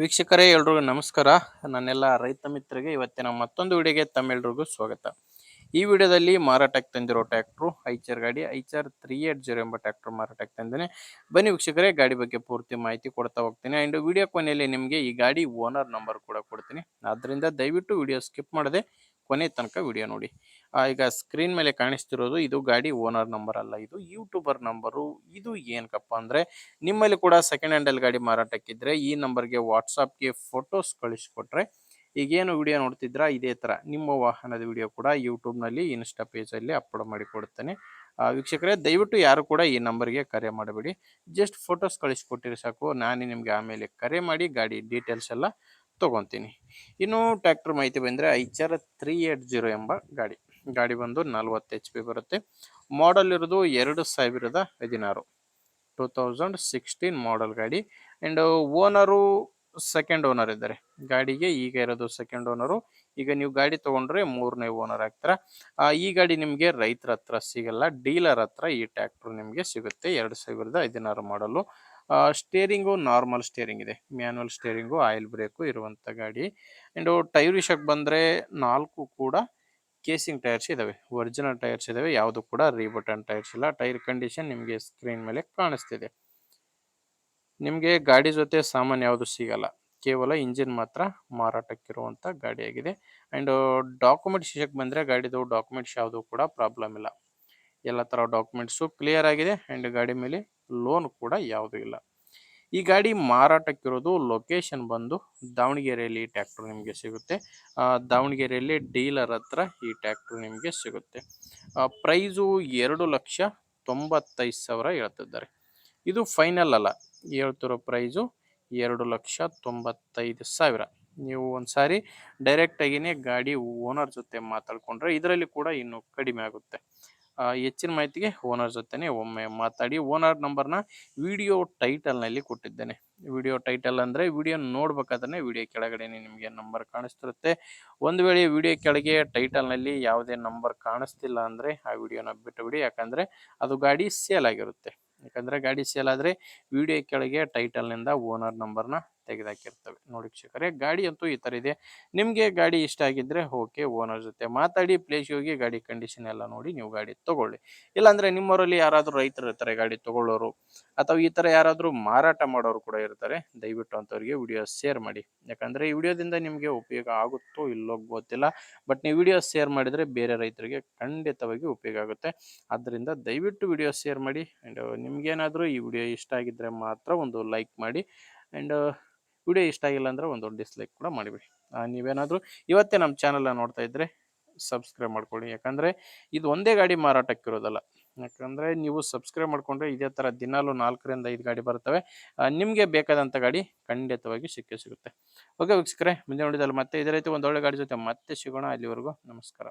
ವೀಕ್ಷಕರೇ ಎಲ್ರಿಗೂ ನಮಸ್ಕಾರ. ನನ್ನೆಲ್ಲ ರೈತ ಮಿತ್ರರಿಗೆ ಇವತ್ತಿನ ಮತ್ತೊಂದು ವಿಡಿಯೋಗೆ ತಮ್ಮೆಲ್ರಿಗೂ ಸ್ವಾಗತ. ಈ ವಿಡಿಯೋದಲ್ಲಿ ಮಾರಾಟಕ್ಕೆ ತಂದಿರೋ ಟ್ರ್ಯಾಕ್ಟ್ರು ಐಚರ್ ಗಾಡಿ ಐಚರ್ 380 ಎಂಬ ಟ್ರ್ಯಾಕ್ಟರ್ ಮಾರಾಟಕ್ಕೆ ತಂದೇನೆ. ಬನ್ನಿ ವೀಕ್ಷಕರೇ, ಗಾಡಿ ಬಗ್ಗೆ ಪೂರ್ತಿ ಮಾಹಿತಿ ಕೊಡ್ತಾ ಹೋಗ್ತೀನಿ. ಆ್ಯಂಡ್ ವಿಡಿಯೋ ಕೊನೆಯಲ್ಲಿ ನಿಮಗೆ ಈ ಗಾಡಿ ಓನರ್ ನಂಬರ್ ಕೂಡ ಕೊಡ್ತೀನಿ. ಆದ್ದರಿಂದ ದಯವಿಟ್ಟು ವಿಡಿಯೋ ಸ್ಕಿಪ್ ಮಾಡದೆ ಕೊನೆ ತನಕ ವಿಡಿಯೋ ನೋಡಿ. ಈಗ ಸ್ಕ್ರೀನ್ ಮೇಲೆ ಕಾಣಿಸ್ತಿರೋದು ಇದು ಗಾಡಿ ಓನರ್ ನಂಬರ್ ಅಲ್ಲ, ಇದು ಯೂಟ್ಯೂಬರ್ ನಂಬರು. ಇದು ಏನಕ್ಕಪ್ಪ ಅಂದರೆ, ನಿಮ್ಮಲ್ಲಿ ಕೂಡ ಸೆಕೆಂಡ್ ಹ್ಯಾಂಡಲ್ ಗಾಡಿ ಮಾರಾಟಕ್ಕಿದ್ರೆ ಈ ನಂಬರ್ಗೆ ವಾಟ್ಸಪ್ಗೆ ಫೋಟೋಸ್ ಕಳಿಸ್ಕೊಟ್ರೆ, ಈಗೇನು ವಿಡಿಯೋ ನೋಡ್ತಿದ್ರ ಇದೇ ಥರ ನಿಮ್ಮ ವಾಹನದ ವಿಡಿಯೋ ಕೂಡ ಯೂಟ್ಯೂಬ್ನಲ್ಲಿ ಇನ್ಸ್ಟಾ ಪೇಜಲ್ಲಿ ಅಪ್ಲೋಡ್ ಮಾಡಿ ಕೊಡ್ತೇನೆ. ವೀಕ್ಷಕರೇ, ದಯವಿಟ್ಟು ಯಾರು ಕೂಡ ಈ ನಂಬರ್ಗೆ ಕರೆ ಮಾಡಬೇಡಿ. ಜಸ್ಟ್ ಫೋಟೋಸ್ ಕಳಿಸ್ಕೊಟ್ಟಿರಿ ಸಾಕು. ನಾನೇ ನಿಮಗೆ ಆಮೇಲೆ ಕರೆ ಮಾಡಿ ಗಾಡಿ ಡೀಟೇಲ್ಸ್ ಎಲ್ಲ ತೊಗೊತೀನಿ. ಇನ್ನು ಟ್ರ್ಯಾಕ್ಟರ್ ಮಾಹಿತಿ ಬಂದರೆ ಐಚರ್ 380 ಎಂಬ ಗಾಡಿ. ಗಾಡಿ ಬಂದು 40 HP ಬರುತ್ತೆ. ಮಾಡಲ್ ಇರೋದು 2016 2016 ಮಾಡಲ್ ಗಾಡಿ. ಆ್ಯಂಡ್ ಓನರು ಸೆಕೆಂಡ್ ಓನರ್ ಇದ್ದಾರೆ ಗಾಡಿಗೆ. ಈಗ ಇರೋದು ಸೆಕೆಂಡ್ ಓನರು. ಈಗ ನೀವು ಗಾಡಿ ತೊಗೊಂಡ್ರೆ 3ನೇ ಓನರ್ ಆಗ್ತೀರ. ಈ ಗಾಡಿ ನಿಮಗೆ ರೈತರ ಹತ್ರ ಸಿಗಲ್ಲ, ಡೀಲರ್ ಹತ್ರ ಈ ಟ್ರ್ಯಾಕ್ಟರ್ ನಿಮಗೆ ಸಿಗುತ್ತೆ. 2016 ಮಾಡಲು. ಸ್ಟೇರಿಂಗು ನಾರ್ಮಲ್ ಸ್ಟೇರಿಂಗ್ ಇದೆ, ಮ್ಯಾನ್ಯಲ್ ಸ್ಟೇರಿಂಗು, ಆಯಿಲ್ ಬ್ರೇಕು ಇರುವಂಥ ಗಾಡಿ. ಆ್ಯಂಡ್ ಟೈರ್ ವಿಷಯಕ್ಕೆ ಬಂದರೆ 4 ಕೂಡ ಕೇಸಿಂಗ್ ಟೈರ್ಸ್ ಇದಾವೆ, ಒರಿಜಿನಲ್ ಟೈರ್ಸ್ ಇದಾವೆ. ಯಾವುದು ಕೂಡ ರೀಬಟನ್ ಟೈರ್ಸ್ ಇಲ್ಲ. ಟೈರ್ ಕಂಡೀಷನ್ ನಿಮಗೆ ಸ್ಕ್ರೀನ್ ಮೇಲೆ ಕಾಣಿಸ್ತಿದೆ. ನಿಮಗೆ ಗಾಡಿ ಜೊತೆ ಸಾಮಾನು ಯಾವುದು ಸಿಗಲ್ಲ, ಕೇವಲ ಇಂಜಿನ್ ಮಾತ್ರ ಮಾರಾಟಕ್ಕಿರುವಂಥ ಗಾಡಿಯಾಗಿದೆ. ಆ್ಯಂಡ್ ಡಾಕ್ಯುಮೆಂಟ್ಸ್ ವಿಷಯಕ್ಕೆ ಬಂದರೆ ಗಾಡಿದು ಡಾಕ್ಯುಮೆಂಟ್ಸ್ ಯಾವುದು ಕೂಡ ಪ್ರಾಬ್ಲಮ್ ಇಲ್ಲ, ಎಲ್ಲ ಥರ ಡಾಕ್ಯುಮೆಂಟ್ಸು ಕ್ಲಿಯರ್ ಆಗಿದೆ. ಆ್ಯಂಡ್ ಗಾಡಿ ಮೇಲೆ ಲೋನ್ ಕೂಡ ಯಾವುದೂ ಇಲ್ಲ. ಈ ಗಾಡಿ ಮಾರಾಟಕ್ಕಿರೋದು ಲೊಕೇಶನ್ ಬಂದು ದಾವಣಗೆರೆಯಲ್ಲಿ ಈ ಟ್ರ್ಯಾಕ್ಟರ್ ನಿಮಗೆ ಸಿಗುತ್ತೆ. ದಾವಣಗೆರೆಯಲ್ಲಿ ಡೀಲರ್ ಹತ್ರ ಈ ಟ್ರ್ಯಾಕ್ಟರ್ ನಿಮಗೆ ಸಿಗುತ್ತೆ. ಪ್ರೈಸು 2,95,000 ಹೇಳ್ತಿದ್ದಾರೆ. ಇದು ಫೈನಲ್ ಅಲ್ಲ, ಹೇಳ್ತಿರೋ ಪ್ರೈಸು 2,95,000. ನೀವು ಒಂದು ಸಾರಿ ಡೈರೆಕ್ಟಾಗಿಯೇ ಗಾಡಿ ಓನರ್ ಜೊತೆ ಮಾತಾಡಿಕೊಂಡ್ರೆ ಇದರಲ್ಲಿ ಕೂಡ ಇನ್ನೂ ಕಡಿಮೆ ಆಗುತ್ತೆ. ಹೆಚ್ಚಿನ ಮಾಹಿತಿಗೆ ಓನರ್ ಜೊತೆನೇ ಒಮ್ಮೆ ಮಾತಾಡಿ. ಓನರ್ ನಂಬರ್ನ ವಿಡಿಯೋ ಟೈಟಲ್ನಲ್ಲಿ ಕೊಟ್ಟಿದ್ದೇನೆ. ವಿಡಿಯೋ ಟೈಟಲ್ ಅಂದರೆ ವಿಡಿಯೋ ನೋಡ್ಬೇಕಾದ್ರೆ ವಿಡಿಯೋ ಕೆಳಗಡೆ ನಿಮಗೆ ನಂಬರ್ ಕಾಣಿಸ್ತಿರುತ್ತೆ. ಒಂದು ವೇಳೆ ವಿಡಿಯೋ ಕೆಳಗೆ ಟೈಟಲ್ನಲ್ಲಿ ಯಾವುದೇ ನಂಬರ್ ಕಾಣಿಸ್ತಿಲ್ಲ ಅಂದರೆ ಆ ವಿಡಿಯೋನ ಬಿಟ್ಟುಬಿಡಿ. ಯಾಕಂದರೆ ಅದು ಗಾಡಿ ಸೇಲ್ ಆಗಿರುತ್ತೆ. ಯಾಕಂದರೆ ಗಾಡಿ ಸೇಲ್ ಆದರೆ ವಿಡಿಯೋ ಕೆಳಗೆ ಟೈಟಲ್ನಿಂದ ಓನರ್ ನಂಬರ್ನ ತೆಗೆದಾಕಿರ್ತವೆ. ನೋಡಿ ವೀಕ್ಷಕರೇ, ಗಾಡಿ ಅಂತೂ ಈ ಥರ ಇದೆ. ನಿಮಗೆ ಗಾಡಿ ಇಷ್ಟ ಆಗಿದ್ದರೆ ಓಕೆ, ಓನರ್ ಜೊತೆ ಮಾತಾಡಿ ಪ್ಲೇಸ್ಗೆ ಹೋಗಿ ಗಾಡಿ ಕಂಡೀಷನ್ ಎಲ್ಲ ನೋಡಿ ನೀವು ಗಾಡಿ ತೊಗೊಳ್ಳಿ. ಇಲ್ಲಾಂದರೆ ನಿಮ್ಮವರಲ್ಲಿ ಯಾರಾದರೂ ರೈತರು ಇರ್ತಾರೆ ಗಾಡಿ ತೊಗೊಳ್ಳೋರು, ಅಥವಾ ಈ ಥರ ಯಾರಾದರೂ ಮಾರಾಟ ಮಾಡೋರು ಕೂಡ ಇರ್ತಾರೆ. ದಯವಿಟ್ಟು ಅಂಥವ್ರಿಗೆ ವಿಡಿಯೋ ಶೇರ್ ಮಾಡಿ. ಯಾಕಂದರೆ ಈ ವಿಡಿಯೋದಿಂದ ನಿಮಗೆ ಉಪಯೋಗ ಆಗುತ್ತೋ ಇಲ್ಲೋ ಗೊತ್ತಿಲ್ಲ, ಬಟ್ ನೀವು ವಿಡಿಯೋ ಶೇರ್ ಮಾಡಿದರೆ ಬೇರೆ ರೈತರಿಗೆ ಖಂಡಿತವಾಗಿ ಉಪಯೋಗ ಆಗುತ್ತೆ. ಆದ್ದರಿಂದ ದಯವಿಟ್ಟು ವಿಡಿಯೋ ಶೇರ್ ಮಾಡಿ. ಆ್ಯಂಡ್ ನಿಮಗೇನಾದರೂ ಈ ವಿಡಿಯೋ ಇಷ್ಟ ಆಗಿದ್ದರೆ ಮಾತ್ರ ಒಂದು ಲೈಕ್ ಮಾಡಿ. ಆ್ಯಂಡ್ ವಿಡಿಯೋ ಇಷ್ಟ ಆಗಿಲ್ಲ ಅಂದರೆ ಒಂದು ಡಿಸ್ಲೈಕ್ ಕೂಡ ಮಾಡಿಬಿಡಿ. ನೀವೇನಾದರೂ ಇವತ್ತೇ ನಮ್ಮ ಚಾನಲ್ನ ನೋಡ್ತಾ ಇದ್ದರೆ ಸಬ್ಸ್ಕ್ರೈಬ್ ಮಾಡ್ಕೊಳ್ಳಿ. ಯಾಕಂದರೆ ಇದು ಒಂದೇ ಗಾಡಿ ಮಾರಾಟಕ್ಕಿರೋದಲ್ಲ. ಯಾಕಂದರೆ ನೀವು ಸಬ್ಸ್ಕ್ರೈಬ್ ಮಾಡಿಕೊಂಡ್ರೆ ಇದೇ ಥರ ದಿನಾಲೂ 4ರಿಂದ 5 ಗಾಡಿ ಬರ್ತವೆ. ನಿಮಗೆ ಬೇಕಾದಂಥ ಗಾಡಿ ಖಂಡಿತವಾಗಿ ಸಿಕ್ಕೇ ಸಿಗುತ್ತೆ. ಓಕೆ ವೀಕ್ಷಕರೇ, ಮುಂದೆ ನೋಡಿದಲ್ಲಿ ಮತ್ತೆ ಇದೇ ರೀತಿ ಒಂದು ಒಳ್ಳೆ ಗಾಡಿ ಜೊತೆ ಮತ್ತೆ ಸಿಗೋಣ. ಅಲ್ಲಿವರೆಗೂ ನಮಸ್ಕಾರ.